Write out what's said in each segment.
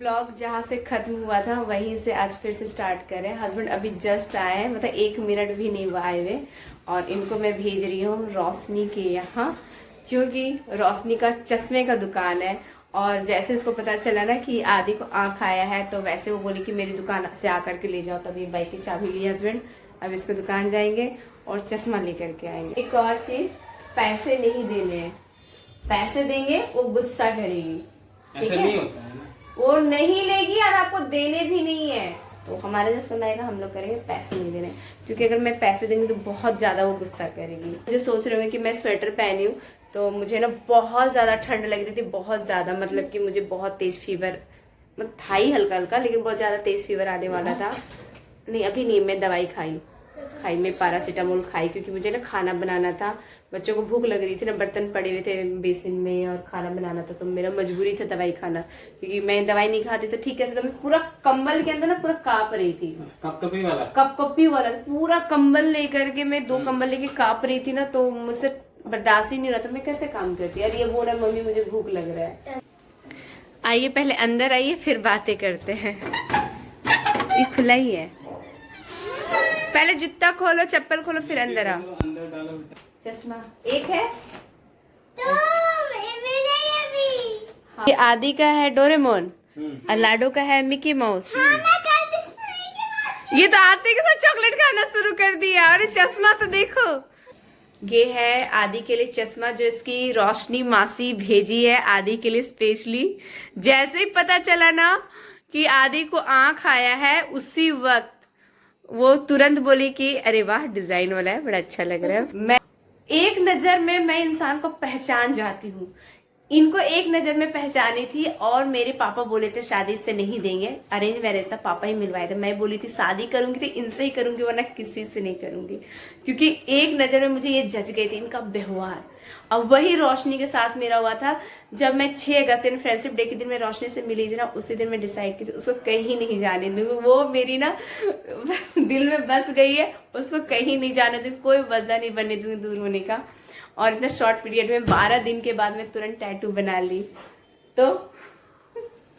Blog जहाँ से खत्म हुआ था वहीं से आज फिर से स्टार्ट करें। हस्बैंड अभी जस्ट आए हैं, मतलब 1 मिनट भी नहीं हुआ आए हुए, और इनको मैं भेज रही हूँ रोशनी के यहाँ, क्योंकि रोशनी का चश्मे का दुकान है। और जैसे उसको पता चला ना कि आदि को आँख आया है, तो वैसे वो बोली कि मेरी दुकान से आकर के ले जाओ। तभी बाइक की चाबी ली हस्बैंड, अब इसको दुकान जाएंगे और चश्मा लेकर के आएंगे। एक और चीज, पैसे नहीं देने हैं, पैसे देंगे वो गुस्सा करेगी, ऐसा नहीं होता है ना, वो नहीं लेगी और आपको देने भी नहीं है। तो हमारा जब समय आएगा हम लोग करेंगे पैसे नहीं देने, क्योंकि अगर मैं पैसे देंगी तो बहुत ज्यादा वो गुस्सा करेगी। मुझे सोच रहे हो कि मैं स्वेटर पहनी हूँ, तो मुझे ना बहुत ज्यादा ठंड लग रही थी, बहुत ज्यादा, मतलब कि मुझे बहुत तेज फीवर, मतलब था ही हल्का हल्का, लेकिन बहुत ज्यादा तेज फीवर आने वाला था। नहीं अभी नहीं, मैं दवाई खाई मैं पैरासीटामोल खाई, क्योंकि मुझे ना खाना बनाना था, बच्चों को भूख लग रही थी ना, बर्तन पड़े हुए थे बेसिन में और खाना बनाना था, तो मेरा मजबूरी था दवाई खाना, क्योंकि मैं दवाई नहीं खाती तो ठीक है। तो मैं पूरा कंबल के अंदर ना पूरा कांप रही थी, कपकपी वाला पूरा कंबल लेकर के, मैं 2 कंबल लेके कांप रही थी ना, तो मुझसे बर्दाश्त ही नहीं रहा, तो मैं कैसे काम करती। और ये बोल रहा मम्मी मुझे भूख लग रहा है। आइए पहले अंदर आइए, फिर बातें करते हैं। ये खुला ही है, पहले जूता खोलो, चप्पल खोलो, फिर अंदर आओ। चश्मा एक है तो हाँ। ये आदि का है डोरेमोन और लाडो का है मिकी माउस। ये तो आते के साथ चॉकलेट खाना शुरू कर दिया। और चश्मा तो देखो, ये है आदि के लिए चश्मा, जो इसकी रोशनी मासी भेजी है आदि के लिए स्पेशली। जैसे ही पता चला ना कि आदि को आँख आया है, उसी वक्त वो तुरंत बोली कि अरे वाह डिजाइन वाला है, बड़ा अच्छा लग रहा है। मैं एक नजर में मैं इंसान को पहचान जाती हूँ, इनको एक नजर में पहचानी थी। और मेरे पापा बोले थे शादी से नहीं देंगे, अरेंज मैरिज था, पापा ही मिलवाए थे। मैं बोली थी शादी करूंगी तो इनसे ही करूंगी, वरना किसी से नहीं करूंगी, क्योंकि एक नजर में मुझे ये जज गई थी, इनका व्यवहार। और वही रोशनी के साथ मेरा हुआ था, जब मैं 6 अगस्त फ्रेंडशिप डे के दिन मैं रोशनी से मिली थी ना, उसी दिन मैं डिसाइड की थी उसको कहीं नहीं जाने दूंगी। वो मेरी ना दिल में बस गई है, उसको कहीं नहीं जाने दूंगी, कोई वजह नहीं बनने दूंगी दूर होने का। और इतना शॉर्ट पीरियड में 12 दिन के बाद मैं तुरंत टैटू बना ली। तो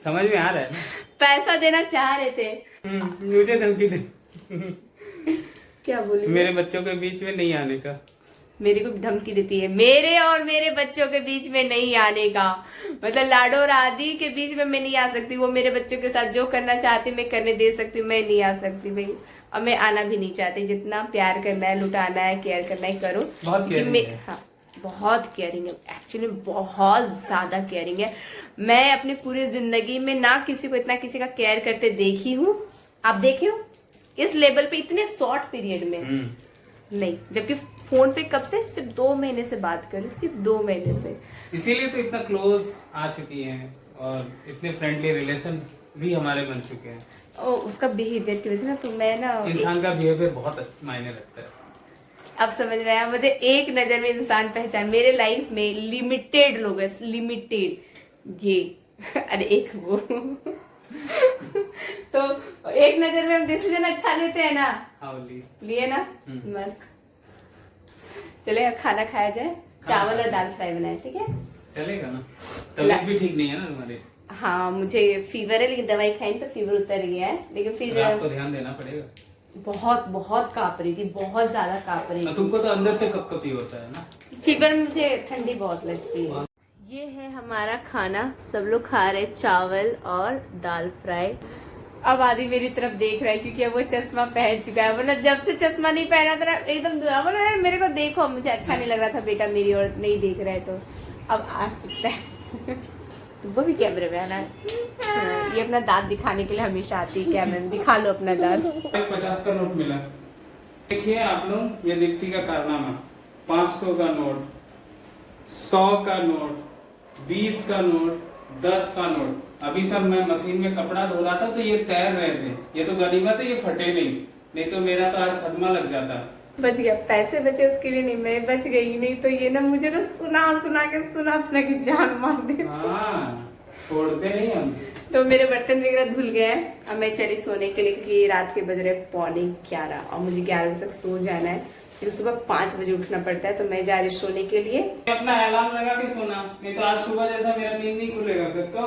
समझ में आ रहा है ना? पैसा देना चाह रहे थे, मुझे धमकी दे क्या बोले, मेरे बच्चों के बीच में नहीं आने का। मेरे को धमकी देती है, मेरे और मेरे बच्चों के बीच में नहीं आने का, मतलब लाडो और आदि के बीच में मैं नहीं आ सकती। वो मेरे बच्चों के साथ जो करना चाहती मैं करने दे सकती हूँ, मैं नहीं आ सकती भाई। और मैं आना भी नहीं चाहती, जितना प्यार करना है, लुटाना है, केयर करना है करो। बहुत केयरिंग है। हाँ बहुत केयरिंग है, एक्चुअली बहुत ज्यादा केयरिंग है। मैं अपनी पूरी जिंदगी में ना किसी को इतना किसी का केयर करते देखी हूँ, आप देखे हो इस लेवल पे इतने शॉर्ट पीरियड में नहीं। जबकि फोन पे कब से, सिर्फ 2 महीने से बात करूँ, सिर्फ 2 महीने से। इसीलिए तो इतना क्लोज आ चुकी हैं और इतने फ्रेंडली रिलेशन भी हमारे बन चुके हैं। ओ उसका बिहेवियर की वजह ना, तो मैं ना इंसान का बिहेवियर बहुत मायने रखता है। अब समझ में आया मुझे, एक नजर में इंसान पहचान। मेरे लाइफ में लिमिटेड लोग हैं, लिमिटेड ये अरे एक वो तो एक नजर में हम डिसीजन अच्छा लेते हैं ना। हाँ लिए ना मस्त। चले अब खाना खाया जाए, चावल और दाल फ्राई बनाए, ठीक है चलेगा ना? तबीयत भी ठीक नहीं है ना तुम्हारी? हाँ मुझे फीवर है, लेकिन दवाई खाई तो फीवर उतर गया है, लेकिन फिर आपको ध्यान देना पड़ेगा। बहुत बहुत कांप रही थी, बहुत ज्यादा कांप रही थी। तुमको तो अंदर से कपकपी होता है ना? फीवर में मुझे ठंडी बहुत लगती है। ये है हमारा खाना, सब लोग खा रहे चावल और दाल फ्राई। अब आदि मेरी तरफ देख रहा है, क्योंकि अब वो चश्मा पहन चुका है, वरना जब से चश्मा नहीं पहना था एकदम बोला मेरे को देखो, मुझे अच्छा नहीं लग रहा था बेटा मेरी और नहीं देख रहा है, तो अब आ सकता है तो वो भी कैमरे में आना है। ये अपना दांत दिखाने के लिए हमेशा आती है कैमरे में, दिखा लो अपना दांत। 50 का नोट मिला, देखिए आप लोग, ये दीप्ति का कारनामा। 500 का नोट, 100 का नोट, 20 का नोट, 10 का नोट। अभी सर मैं मशीन में कपड़ा धो रहा था तो ये तैर रहे थे। ये तो गनीमत है ये फटे नहीं तो मेरा तो आज सदमा लग जाता। बच गया, पैसे बचे उसके लिए नहीं, मैं बच गई। नहीं तो ये ना मुझे तो सुना के जान मार दे। हाँ छोड़ते नहीं हम। तो मेरे बर्तन वगैरह धुल गए हैं, अब मैं चली सोने के लिए, क्योंकि रात के बज रहे 11:45 और मुझे 11 बजे तक सो जाना है, फिर सुबह 5 बजे उठना पड़ता है। तो मैं जा रही सोने के लिए। अपना अलार्म लगा के सोना, नहीं तो आज सुबह जैसा मेरा नींद नहीं खुलेगा फिर तो।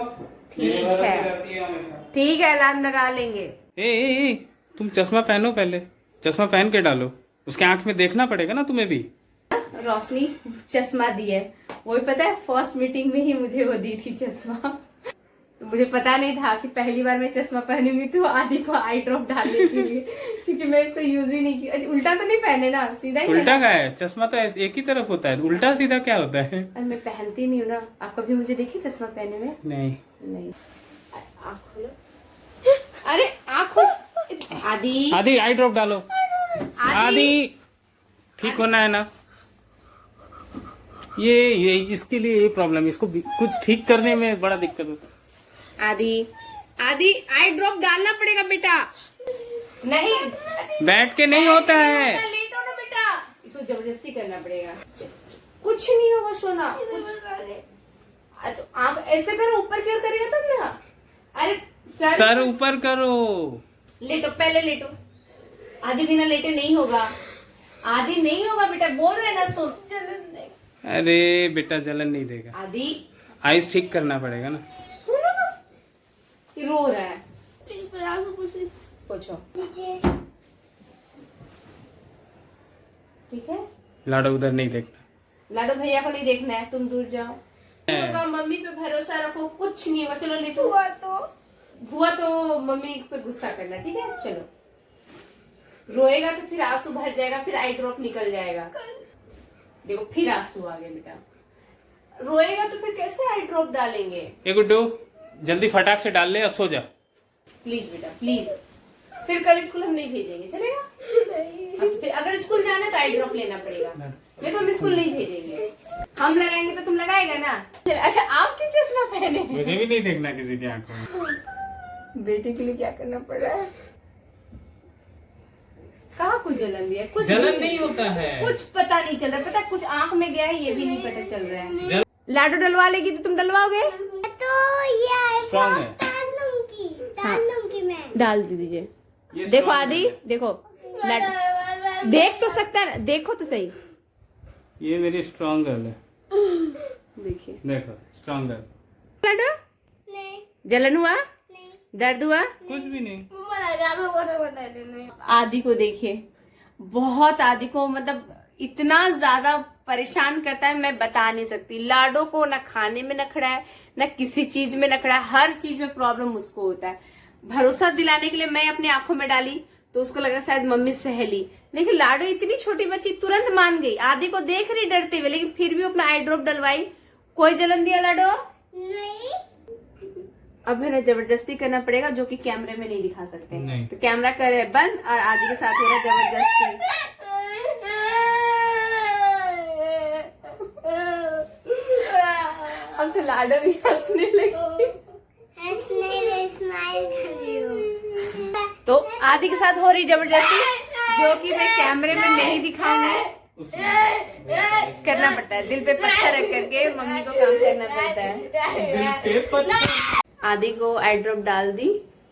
मेरे ठीक भरोसे है रहती है हमेशा। ठीक है, अलार्म लगा लेंगे। ए, तुम चश्मा पहनो, पहले चश्मा पहन के डालो, उसके आंख में देखना पड़ेगा ना तुम्हें भी। रोशनी चश्मा दी है, वही पता है फर्स्ट मीटिंग में ही मुझे वो दी थी चश्मा। तो मुझे पता नहीं था कि पहली बार मैं चश्मा पहनूंगी तो आदि को आई ड्रॉप डालने के लिए, क्योंकि मैं इसको यूज ही नहीं किया। उल्टा तो नहीं पहने ना, सीधा ही उल्टा है का है चश्मा तो एक ही तरफ होता है, उल्टा सीधा क्या होता है? और मैं पहनती नहीं हूँ ना। आप कभी मुझे देखिए चश्मा पहने में? नहीं नहीं। आँख खोलो, अरे आँख खोलो। आदि आदि आई ड्रॉप डालो। आदि ठीक होना है ना? ये इसके लिए ये प्रॉब्लम, इसको कुछ ठीक करने में बड़ा दिक्कत होता है। आदि आदि आई ड्रॉप डालना पड़ेगा बेटा। नहीं बैठ के नहीं होता है। लेटो ना बेटा, इसको जबरदस्ती करना पड़ेगा। कुछ नहीं होगा सोना, कुछ। तो आप ऐसे करो, ऊपर की ओर करिएगा तब ना। अरे सर ऊपर करो। लेटो, पहले लेटो। आदि बिना लेटे नहीं होगा, आदि नहीं होगा बेटा, बोल रहे ना। सो अरे बेटा जलन नहीं देगा। आदि आइस ठीक करना पड़ेगा ना। सुनो ना, ये रो रहा है। पूछो ठीक है। लाडो उधर नहीं देखना। लाडो भैया को नहीं देखना है, तुम दूर जाओ। मम्मी पे भरोसा रखो, कुछ नहीं होगा। चलो लेटो। हुआ तो मम्मी पे गुस्सा करना, ठीक है? चलो। रोएगा तो फिर आंसू भर जाएगा, फिर आई ड्रॉप निकल जाएगा। देखो फिर आंसू आ गए बेटा। रोएगा तो फिर कैसे आई ड्रॉप डालेंगे? ये गुड्डू जल्दी फटाक से डाल ले और सो जा। प्लीज बेटा प्लीज। फिर कल स्कूल हम नहीं भेजेंगे, चलेगा? अब फिर अगर स्कूल जाना है तो आई ड्रॉप लेना पड़ेगा। नहीं तो हम स्कूल नहीं भेजेंगे। हम लगाएंगे तो तुम लगाएगा ना? अच्छा आप क्यों चश्मा पहने? मुझे भी नहीं देखना किसी की आंखों में। बेटे के लिए क्या करना पड़ रहा है? कहाँ कुछ जलन दिया? कुछ जलन नहीं होता है, कुछ पता नहीं चल रहा। पता कुछ आंख में गया है, ये भी नहीं पता चल रहा है। लाडो डलवा लेगी तो तुम डलवाओगे? तो ये स्ट्रॉन्ग है। डाल लूंगी मैं। डाल दीजिए। ये देखो strong आदि है। देखो, लाडो देख तो सकता है, देखो तो सही। ये मेरी स्ट्रॉन्ग गर्ल है, देखिए देखो स्ट्रॉन्ग गर्ल। लाडो नहीं जलन हुआ? नहीं दर्द हुआ? कुछ भी नहीं। आदि को देखिए, बहुत आदि को मतलब इतना ज्यादा परेशान करता है, मैं बता नहीं सकती। लाडो को ना खाने में नखड़ा है, ना किसी चीज में नखड़ा है, हर चीज में प्रॉब्लम उसको होता है। भरोसा दिलाने के लिए मैं अपनी आंखों में डाली तो उसको लगा शायद मम्मी सहेली, लेकिन लाडो इतनी छोटी बच्ची तुरंत मान गई। आदि को देख रही डरते हुए, लेकिन फिर भी अपना आई ड्रॉप डलवाई। कोई जलन दिया लाडो? नहीं अब है ना जबरदस्ती करना पड़ेगा, जो कि कैमरे में नहीं दिखा सकते। नहीं। तो कैमरा करे बंद और आदि के साथ हो रहा जबरदस्ती। अब तो लाडो भी हंसने लगी। स्माइल कर रही हूँ। तो आदि के साथ हो रही जबरदस्ती, जो कि मैं कैमरे में नहीं दिखाऊंगी। करना पड़ता है, दिल पे पत्थर रख करके मम्मी को काम करना पड़ता है। आदि को आई ड्रॉप डाल दी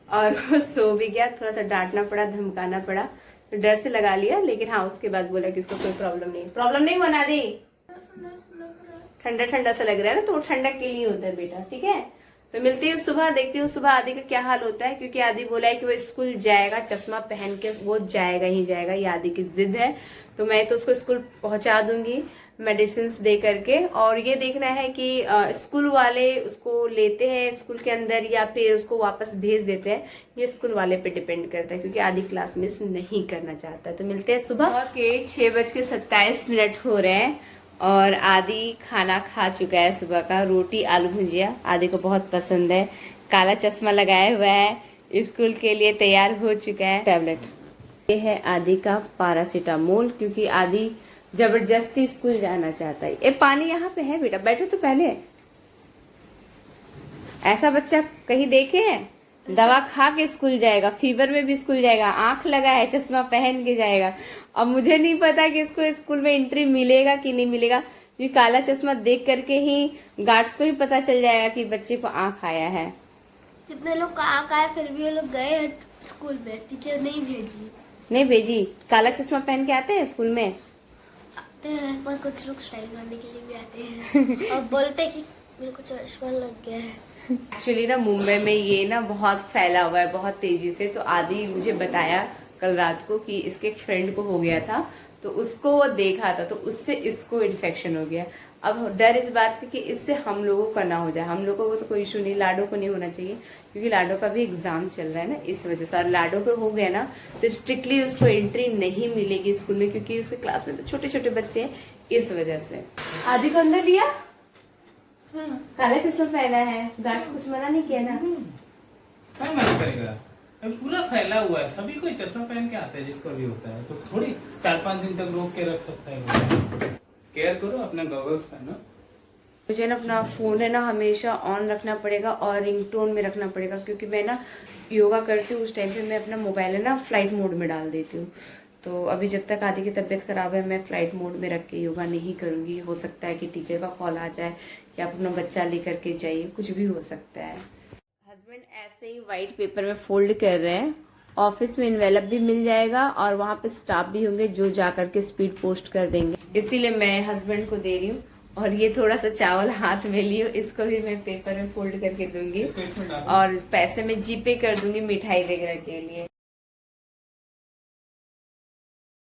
और वो सो भी गया। थोड़ा सा डांटना पड़ा, धमकाना पड़ा, तो डर से लगा लिया। लेकिन हाँ उसके बाद बोला कि इसको कोई प्रॉब्लम नहीं। प्रॉब्लम नहीं बना दी, ठंडा ठंडा सा लग रहा है ना, तो वो ठंडक के लिए होता है बेटा, ठीक है? तो मिलती हूँ सुबह, देखती हूँ सुबह आदि का क्या हाल होता है, क्योंकि आदि बोला है कि वो स्कूल जाएगा, चश्मा पहन के वो जाएगा ही जाएगा। ये आदि की जिद है, तो मैं तो उसको स्कूल पहुंचा दूंगी मेडिसिन दे करके। और ये देखना है कि स्कूल वाले उसको लेते हैं स्कूल के अंदर या फिर उसको वापस भेज देते हैं। ये स्कूल वाले पे डिपेंड करता है, क्योंकि आदि क्लास मिस नहीं करना चाहता। तो मिलते हैं सुबह के 6:27 हो रहे हैं और आदि खाना खा चुका है सुबह का। रोटी आलू भुजिया आदि को बहुत पसंद है। काला चश्मा लगाया हुआ है, स्कूल के लिए तैयार हो चुका है। टैबलेट ये है आदि का पैरासीटामोल, क्योंकि आदि जबरदस्ती स्कूल जाना चाहता है। ये पानी यहाँ पे है बेटा, बैठो तो पहले। ऐसा बच्चा कहीं देखे हैं? दवा खा के स्कूल जाएगा, फीवर में भी स्कूल जाएगा, आंख लगा है, चश्मा पहन के जाएगा। अब मुझे नहीं पता कि इसको स्कूल में एंट्री मिलेगा कि नहीं मिलेगा, क्योंकि काला चश्मा देख करके ही गार्ड्स को ही पता चल जाएगा कि बच्चे को आंख आया है। कितने लोग आँख आए फिर भी वो लोग गए स्कूल में, टीचर नहीं भेजी। काला चश्मा पहन के आते हैं स्कूल में? आते हैं, पर कुछ लोग स्टाइल मारने के लिए भी आते हैं और बोलते कि मेरे को चश्मा लग गया है। एक्चुअली ना मुंबई में ये ना बहुत फैला हुआ है बहुत तेजी से। तो आदि मुझे बताया कल रात को कि इसके एक फ्रेंड को हो गया था, तो उसको वो देखा था, तो उससे इसको इन्फेक्शन हो गया। अब डर इस बात की कि इससे हम लोगों का ना हो जाए। हम लोगों को तो कोई इशू नहीं, लाडो को नहीं होना चाहिए, क्योंकि लाडो का भी एग्जाम चल रहा है ना, इस वजह से। और लाडो को हो गया ना तो स्ट्रिक्टली उसको एंट्री नहीं मिलेगी स्कूल में, क्योंकि उसके क्लास में तो छोटे छोटे बच्चे हैं, इस वजह से। आदि को अंदर लिया, काला चश्मा पहना है, गार्ड्स कुछ मना नहीं किया ना? क्या मना करेगा, अब पूरा फैला हुआ है, सभी कोई चश्मा पहन के आता है जिसको भी होता है, तो थोड़ी 4-5 दिन तक रोक के रख सकता है। केयर करो, अपना गॉगल्स पहनो। मुझे ना अपना फ़ोन है ना हमेशा ऑन रखना पड़ेगा और रिंगटोन में रखना पड़ेगा, क्योंकि मैं ना योगा करती हूँ उस टाइम पे मैं अपना मोबाइल है ना फ्लाइट मोड में डाल देती हूँ। तो अभी जब तक आदि की तबीयत ख़राब है मैं फ़्लाइट मोड में रख के योगा नहीं करूँगी। हो सकता है कि टीचर का कॉल आ जाए कि आप अपना बच्चा लेकर के जाइए, कुछ भी हो सकता है। हस्बैंड ऐसे ही वाइट पेपर में फोल्ड कर रहे हैं। ऑफिस में इन्वेलप भी मिल जाएगा और वहाँ पे स्टाफ भी होंगे जो जा करके स्पीड पोस्ट कर देंगे, इसीलिए मैं हस्बैंड को दे रही हूँ। और ये थोड़ा सा चावल हाथ में ली हूँ, इसको भी मैं पेपर में फोल्ड करके दूंगी और पैसे में जीपे कर दूंगी मिठाई वगैरह के लिए।